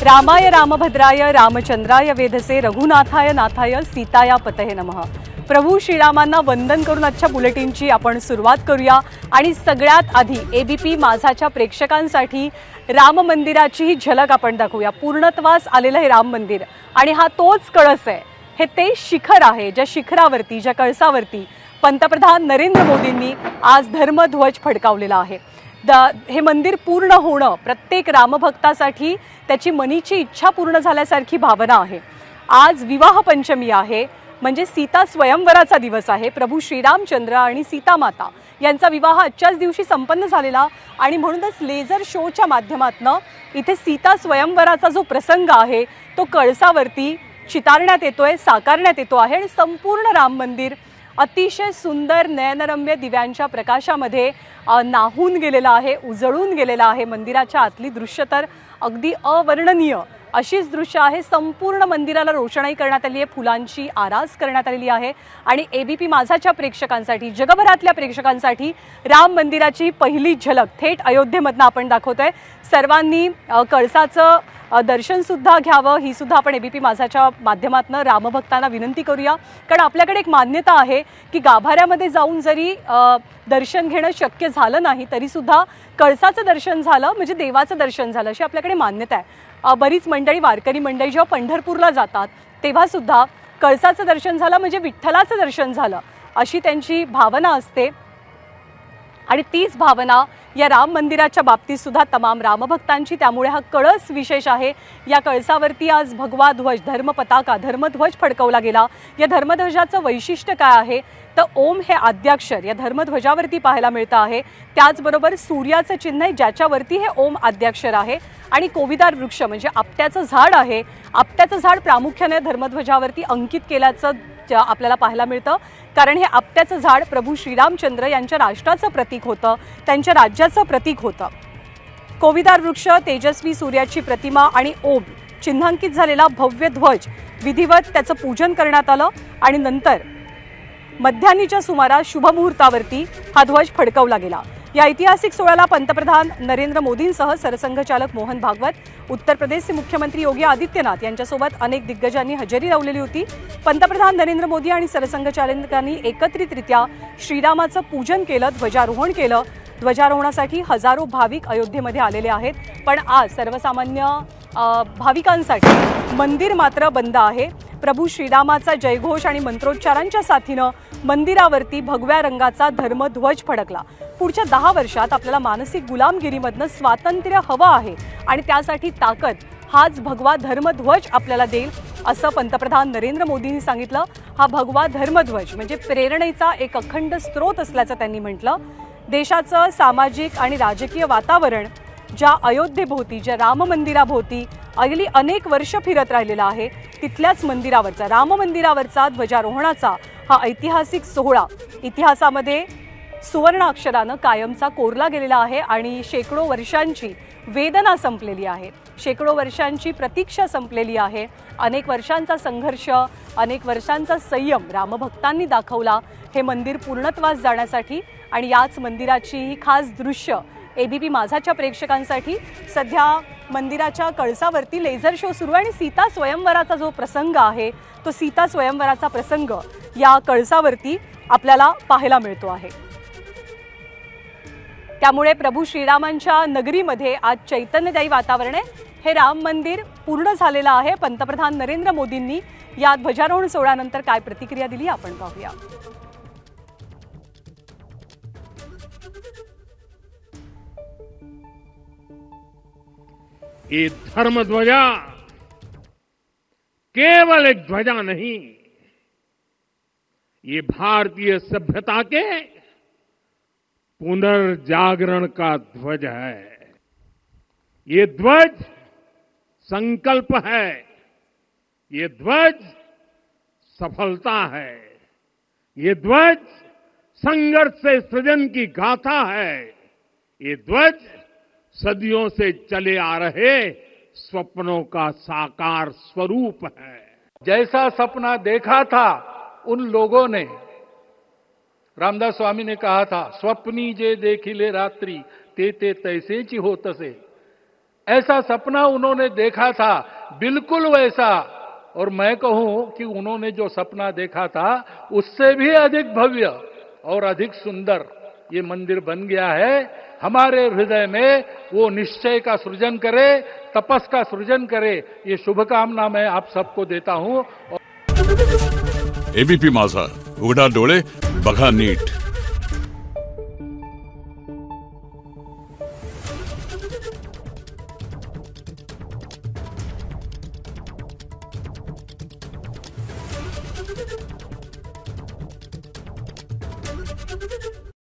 रामाय रामभद्राय रामचंद्राय वेधसे रघुनाथाय नाथाय सीताया पतये नमः। प्रभू श्रीरामांना वंदन करून आजच्या बुलेटिनची आपण सुरुवात करूया आणि सगळ्यात आधी एबीपी माझाच्या प्रेक्षकांसाठी राम मंदिराची ही झलक आपण दाखवूया। पूर्णत्वास आलेलं हे राम मंदिर आणि हा तोच कळस आहे, हे ते शिखर आहे ज्या शिखरावरती ज्या कळसावरती पंतप्रधान नरेंद्र मोदींनी आज धर्मध्वज फडकावलेला आहे। हे मंदिर पूर्ण होणं प्रत्येक रामभक्तासाठी त्याची मनीची इच्छा पूर्ण झाल्यासारखी भावना आहे। आज विवाह पंचमी आहे, म्हणजे सीता स्वयंवराचा दिवस आहे। प्रभू श्रीरामचंद्र आणि सीता माता यांचा विवाह आजच्याच दिवशी संपन्न झालेला आणि म्हणूनच लेझर शोच्या माध्यमातून इथे सीता स्वयंवराचा जो प्रसंग आहे तो कळसावरती चितारण्यात येतोय, साकारण्यात येतो आहे आणि संपूर्ण राम मंदिर अतिशय सुंदर नयनरम्य दिव्यांच्या प्रकाशामध्ये नाहून गेलेला आहे, उजळून गेलेला आहे। मंदिराच्या आतली दृश्य तर अगदी अवर्णनीय अशीच दृश्य आहे। संपूर्ण मंदिराला रोषणाई करण्यात आली आहे, फुलांची आरास करण्यात आलेली आहे आणि एबीपी माझाच्या प्रेक्षकांसाठी जगभरातल्या प्रेक्षकांसाठी राम मंदिराची पहिली झलक थेट अयोध्येमधून आपण दाखवतोय। सर्वांनी कळसाचं दर्शन सुद्धा घ्यावं ही सुद्धा आपण एबीपी माझाच्या माध्यमातून रामभक्तांना विनंती करूया। कारण आपल्याकडे एक मान्यता आहे की गाभाऱ्यामध्ये जाऊन जरी दर्शन घेणं शक्य झालं नाही तरी सुद्धा कळसाचं दर्शन झालं म्हणजे देवाचं दर्शन झालं अशी आपल्याकडे मान्यता आहे। बरीच मंडळी वारकरी मंडळी जेव्हा पंढरपूरला जातात तेव्हा सुद्धा कळसाचं दर्शन झालं म्हणजे विठ्ठलाचं दर्शन झालं अशी त्यांची भावना असते आणि तीच भावना या राम मंदिराच्या बाबतीत सुद्धा तमाम रामभक्तांची। त्यामुळे हा कळस विशेष आहे। या कळसावरती आज भगवा ध्वज धर्मध्वज फडकवला गेला। या धर्मध्वजाचं वैशिष्ट्य काय आहे तर ओम हे आद्याक्षर या धर्मध्वजावरती पाहायला मिळतं आहे। त्याचबरोबर सूर्याचं चिन्ह आहे ज्याच्यावरती हे ओम आद्याक्षर आहे आणि कोविदार वृक्ष म्हणजे आपट्याचं झाड आहे। आपट्याचं झाड प्रामुख्याने धर्मध्वजावरती अंकित केल्याचं आपल्याला पाहायला मिळतं, कारण हे आपट्याचं झाड प्रभू श्रीरामचंद्र यांच्या राष्ट्राचं प्रतीक होतं, त्यांच्या राज्याचं प्रतीक होतं। कोविदार वृक्ष, तेजस्वी सूर्याची प्रतिमा आणि ओम चिन्हांकित झालेला भव्य ध्वज विधिवत त्याचं पूजन करण्यात आलं आणि नंतर मध्यान्हीच्या सुमारास शुभमुहूर्तावरती हा ध्वज फडकवला गेला। या ऐतिहासिक सोहळ्याला पंतप्रधान नरेंद्र मोदींसह सरसंघचालक मोहन भागवत, उत्तर प्रदेशचे मुख्यमंत्री योगी आदित्यनाथ यांच्यासोबत अनेक दिग्गजांनी हजेरी लावलेली होती। पंतप्रधान नरेंद्र मोदी आणि सरसंघचालकांनी एकत्रितरित्या श्रीरामाचं पूजन केलं, ध्वजारोहण केलं। ध्वजारोहणासाठी हजारो भाविक अयोध्येमध्ये आलेले आहेत, पण आज सर्वसामान्य भाविकांसाठी मंदिर मात्र बंद आहे। प्रभू श्रीरामाचा जयघोष आणि मंत्रोच्चारांच्या साथीनं मंदिरावरती भगव्या रंगाचा धर्मध्वज फडकला। पुढच्या 10 वर्षात आपल्याला मानसिक गुलामगिरीमधनं स्वातंत्र्य हवं आहे आणि त्यासाठी ताकद हाच भगवा धर्मध्वज आपल्याला देईल असं पंतप्रधान नरेंद्र मोदींनी सांगितलं। हा भगवा धर्मध्वज म्हणजे प्रेरणेचा एक अखंड स्रोत असल्याचं त्यांनी म्हटलं। देशाचं सामाजिक आणि राजकीय वातावरण ज्या अयोध्येभोवती ज्या राम मंदिराभोवती अगदी अनेक वर्ष फिरत राहिलेला आहे तिथल्याच मंदिरावरचा राम मंदिरावरचा ध्वजारोहणाचा हा ऐतिहासिक सोहळा इतिहासामध्ये सुवर्ण अक्षरानं कायमचा कोरला गेलेला आहे आणि शेकडो वर्षांची वेदना संपलेली आहे, शेकडो वर्षांची प्रतीक्षा संपलेली आहे। अनेक वर्षांचा संघर्ष, अनेक वर्षांचा संयम रामभक्तांनी दाखवला हे मंदिर पूर्णत्वास जाण्यासाठी आणि याच मंदिराची ही खास दृश्य एबीपी माझाच्या प्रेक्षकांसाठी। सध्या मंदिराच्या कळसावरती लेझर शो सुरू आहे आणि सीता स्वयंवराचा जो प्रसंग आहे तो सीता स्वयंवराचा प्रसंग या कळसावरती आपल्याला पाहायला मिळतो आहे। त्यामुळे प्रभू श्रीरामांच्या नगरीमध्ये आज चैतन्यदायी वातावरण आहे। हे राम मंदिर पूर्ण झालेलं आहे। पंतप्रधान नरेंद्र मोदींनी या ध्वजारोहण सोहळ्यानंतर काय प्रतिक्रिया दिली आपण पाहूया। ये धर्म ध्वजा केवल एक ध्वजा नहीं, ये भारतीय सभ्यता के पुनर्जागरण का ध्वज है। ये ध्वज संकल्प है, ये ध्वज सफलता है, ये ध्वज संघर्ष से सृजन की गाथा है, ये ध्वज सदियों से चले आ रहे स्वप्नों का साकार स्वरूप है। जैसा सपना देखा था उन लोगों ने, रामदास स्वामी ने कहा था, स्वप्नी जे देखिले रात्रि ते तैसेची होतसे। ऐसा सपना उन्होंने देखा था, बिल्कुल वैसा। और मैं कहूं कि उन्होंने जो सपना देखा था उससे भी अधिक भव्य और अधिक सुंदर ये मंदिर बन गया है। हमारे हृदय में वो निश्चय का सृजन करे, तपस का सृजन करे, ये शुभकामना मैं आप सबको देता हूं। एबीपी माझा, उघडा डोळे बघा नीट।